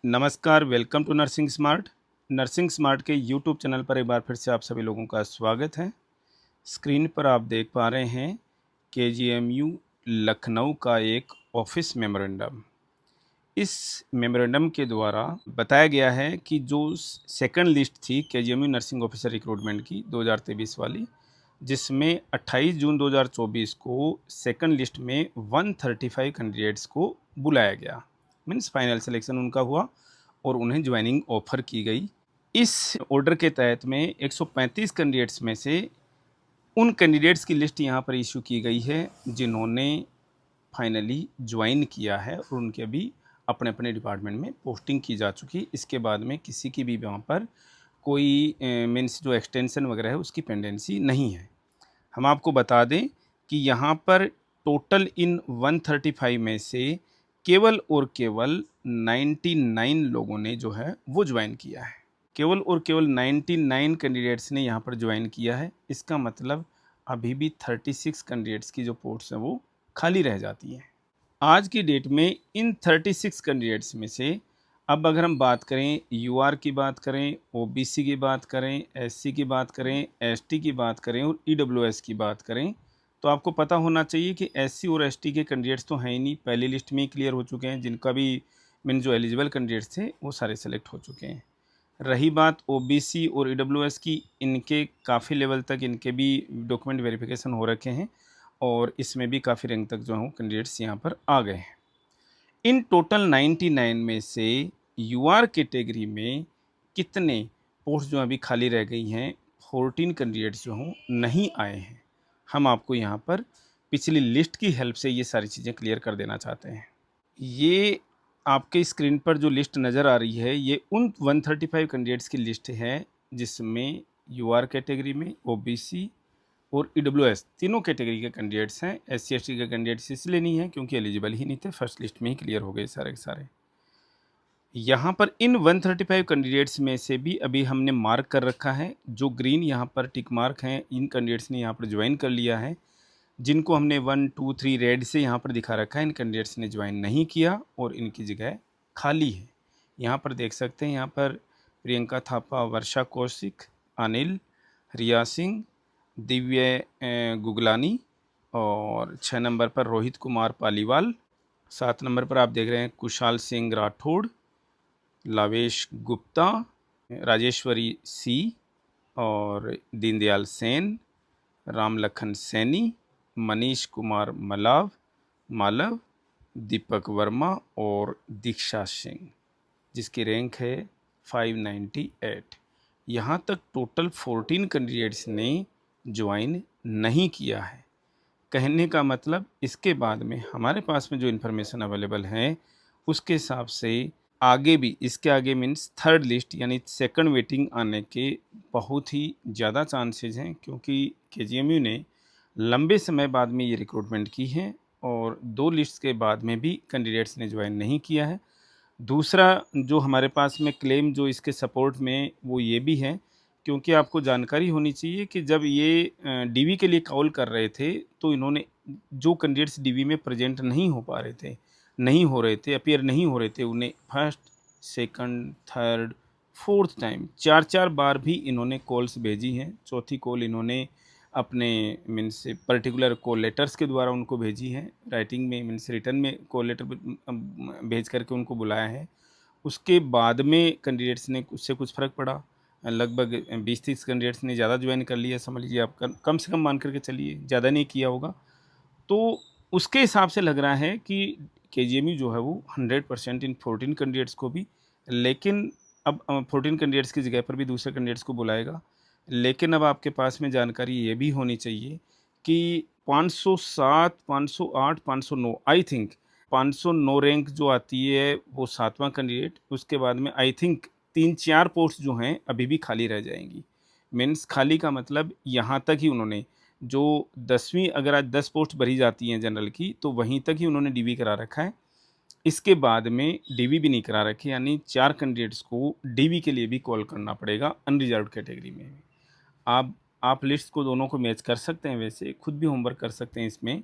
नमस्कार, welcome to nursing smart. Nursing smart के YouTube channel पर एक बार फिर से आप सभी लोगों का स्वागत है। स्क्रीन पर आप देख पा रहे हैं केजीएमयू लखनऊ का एक ऑफिस मेमोरेंडम। इस मेमोरेंडम के द्वारा बताया गया है कि जो सेकंड लिस्ट थी केजीएमयू नर्सिंग ऑफिसर रिक्रूटमेंट की 2023 वाली, जिसमें 28 जून 2024 को सेकंड लिस्ट में 135 कैंडिडेट्स को बुलाया गया। मीन्स फाइनल सिलेक्शन उनका हुआ और उन्हें ज्वाइनिंग ऑफर की गई। इस ऑर्डर के तहत में 135 कैंडिडेट्स में से उन कैंडिडेट्स की लिस्ट यहाँ पर इशू की गई है जिन्होंने फाइनली ज्वाइन किया है और उनके अभी अपने अपने डिपार्टमेंट में पोस्टिंग की जा चुकी। इसके बाद में किसी की भी वहाँ पर कोई मीन्स जो एक्सटेंशन वगैरह है उसकी पेंडेंसी नहीं है। हम आपको बता दें कि यहाँ पर टोटल इन 135 में से केवल और केवल 99 लोगों ने जो है वो ज्वाइन किया है। केवल और केवल 99 कैंडिडेट्स ने यहाँ पर ज्वाइन किया है। इसका मतलब अभी भी 36 कैंडिडेट्स की जो पोस्ट्स हैं वो खाली रह जाती हैं। आज की डेट में इन 36 कैंडिडेट्स में से अब अगर हम बात करें, यूआर की बात करें, ओबीसी की बात करें, एससी की बात करें, एसटी की बात करें और ईडब्ल्यूएस की बात करें, तो आपको पता होना चाहिए कि एससी और एसटी के कैंडिडेट्स तो हैं ही नहीं, पहली लिस्ट में ही क्लियर हो चुके हैं। जिनका भी मीन जो एलिजिबल कैंडिडेट्स थे वो सारे सेलेक्ट हो चुके हैं। रही बात ओबीसी और ईडब्ल्यूएस की, इनके काफ़ी लेवल तक इनके भी डॉक्यूमेंट वेरिफिकेशन हो रखे हैं और इसमें भी काफ़ी रैंक तक जो है कैंडिडेट्स यहाँ पर आ गए हैं। इन टोटल 99 में से यूआर कैटेगरी में कितने पोस्ट जो अभी खाली रह गई हैं, 14 कैंडिडेट्स जो हों नहीं आए हैं। हम आपको यहाँ पर पिछली लिस्ट की हेल्प से ये सारी चीज़ें क्लियर कर देना चाहते हैं। ये आपके स्क्रीन पर जो लिस्ट नज़र आ रही है ये उन 135 कैंडिडेट्स की लिस्ट है जिसमें यूआर कैटेगरी में ओबीसी और ईडब्ल्यूएस तीनों कैटेगरी के कैंडिडेट्स हैं। एससी एसटी के कैंडिडेट्स इसलिए नहीं हैं क्योंकि एलिजिबल ही नहीं थे, फर्स्ट लिस्ट में ही क्लियर हो गए सारे के सारे। यहाँ पर इन 135 कैंडिडेट्स में से भी अभी हमने मार्क कर रखा है, जो ग्रीन यहाँ पर टिक मार्क हैं इन कैंडिडेट्स ने यहाँ पर ज्वाइन कर लिया है। जिनको हमने 1 2 3 रेड से यहाँ पर दिखा रखा है, इन कैंडिडेट्स ने ज्वाइन नहीं किया और इनकी जगह खाली है। यहाँ पर देख सकते हैं, यहाँ पर प्रियंका थापा, वर्षा कौशिक, अनिल, रिया सिंह, दिव्य गुगलानी और 6 नंबर पर रोहित कुमार पालीवाल, 7 नंबर पर आप देख रहे हैं कुशाल सिंह राठौड़, लावेश गुप्ता, राजेश्वरी सी और दीनदयाल सेन, राम लखन सैनी, मनीष कुमार मालव, दीपक वर्मा और दीक्षा सिंह, जिसकी रैंक है 598। यहाँ तक टोटल 14 कैंडिडेट्स ने ज्वाइन नहीं किया है। कहने का मतलब इसके बाद में हमारे पास में जो इन्फॉर्मेशन अवेलेबल है उसके हिसाब से आगे भी, इसके आगे मीन्स थर्ड लिस्ट यानी सेकंड वेटिंग आने के बहुत ही ज़्यादा चांसेस हैं, क्योंकि केजीएमयू ने लंबे समय बाद में ये रिक्रूटमेंट की है और 2 लिस्ट के बाद में भी कैंडिडेट्स ने ज्वाइन नहीं किया है। दूसरा जो हमारे पास में क्लेम जो इसके सपोर्ट में वो ये भी है, क्योंकि आपको जानकारी होनी चाहिए कि जब ये डीवी के लिए कॉल कर रहे थे तो इन्होंने जो कैंडिडेट्स डीवी में प्रेजेंट नहीं हो पा रहे थे, अपीयर नहीं हो रहे थे, उन्हें first, second, third, fourth time 4-4 बार भी इन्होंने कॉल्स भेजी हैं। चौथी कॉल इन्होंने अपने मीन्स पर्टिकुलर कॉल लेटर्स के द्वारा उनको भेजी है, राइटिंग में मीन्स रिटर्न में कॉल लेटर भेज करके उनको बुलाया है। उसके बाद में कैंडिडेट्स ने उससे कुछ फ़र्क पड़ा, लगभग 20-30 कैंडिडेट्स ने ज़्यादा ज्वाइन कर लिया, समझ लीजिए आप कम से कम मान करके चलिए, ज़्यादा नहीं किया होगा। तो उसके हिसाब से लग रहा है कि केजीएमयू जो है वो 100% इन 14 कैंडिडेट्स को भी, लेकिन अब 14 कैंडिडेट्स की जगह पर भी दूसरे कैंडिडेट्स को बुलाएगा। लेकिन अब आपके पास में जानकारी ये भी होनी चाहिए कि 507, 508, 509 आई थिंक 509 रैंक जो आती है वो 7वां कैंडिडेट, उसके बाद में आई थिंक 3-4 पोस्ट जो हैं अभी भी खाली रह जाएंगी। मीन्स खाली का मतलब यहाँ तक ही उन्होंने जो 10वीं, अगर आज 10 पोस्ट भरी जाती हैं जनरल की तो वहीं तक ही उन्होंने डीवी करा रखा है। इसके बाद में डीवी भी नहीं करा रखी, यानी 4 कैंडिडेट्स को डीवी के लिए भी कॉल करना पड़ेगा अनरिजर्व्ड कैटेगरी में भी। आप लिस्ट को दोनों को मैच कर सकते हैं, वैसे खुद भी होमवर्क कर सकते हैं इसमें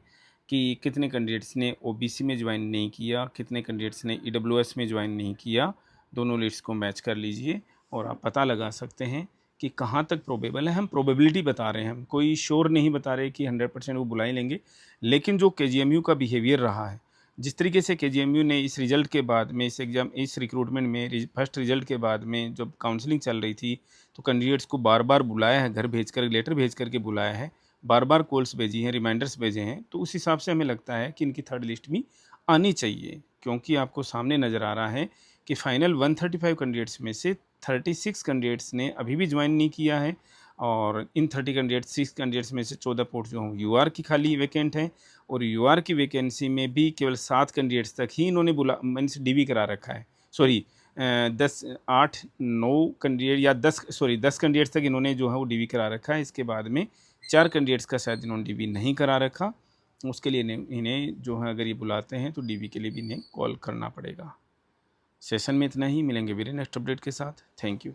कि कितने कैंडिडेट्स ने ओबीसी में ज्वाइन नहीं किया, कितने कैंडिडेट्स ने ईडब्ल्यूएस में ज्वाइन नहीं किया, दोनों लिस्ट को मैच कर लीजिए और आप पता लगा सकते हैं कि कहाँ तक प्रोबेबल है। हम प्रोबेबिलिटी बता रहे हैं, हम कोई श्योर नहीं बता रहे कि 100% वो बुला ही लेंगे। लेकिन जो केजीएमयू का बिहेवियर रहा है, जिस तरीके से केजीएमयू ने इस रिज़ल्ट के बाद में, इस रिक्रूटमेंट में फर्स्ट रिज़ल्ट के बाद में जब काउंसलिंग चल रही थी, तो कैंडिडेट्स को बार-बार बुलाया है, घर भेजकर, लेटर भेज कर के बुलाया है, बार-बार कॉल्स भेजी हैं, रिमाइंडर्स भेजे हैं। तो उस हिसाब से हमें लगता है कि इनकी थर्ड लिस्ट भी आनी चाहिए, क्योंकि आपको सामने नज़र आ रहा है कि फाइनल 135 कैंडिडेट्स में से 36 कैंडिडेट्स ने अभी भी ज्वाइन नहीं किया है, और इन 6 कैंडिडेट्स में से 14 पोस्ट जो हैं यूआर की खाली वैकेंट हैं, और यूआर की वैकेंसी में भी केवल 7 कैंडिडेट्स तक ही इन्होंने मीन्स डीवी करा रखा है। सॉरी, 9 कैंडिडेट या 10 कैंडिडेट्स तक इन्होंने जो है वो डीवी करा रखा है। इसके बाद में 4 कैंडिडेट्स का शायद इन्होंने डीवी नहीं करा रखा। उसके लिए इन्हें जो है अगर ये बुलाते हैं तो डीवी के लिए भी इन्हें कॉल करना पड़ेगा। सेशन में इतना ही, मिलेंगे फिर नेक्स्ट अपडेट के साथ। Thank you.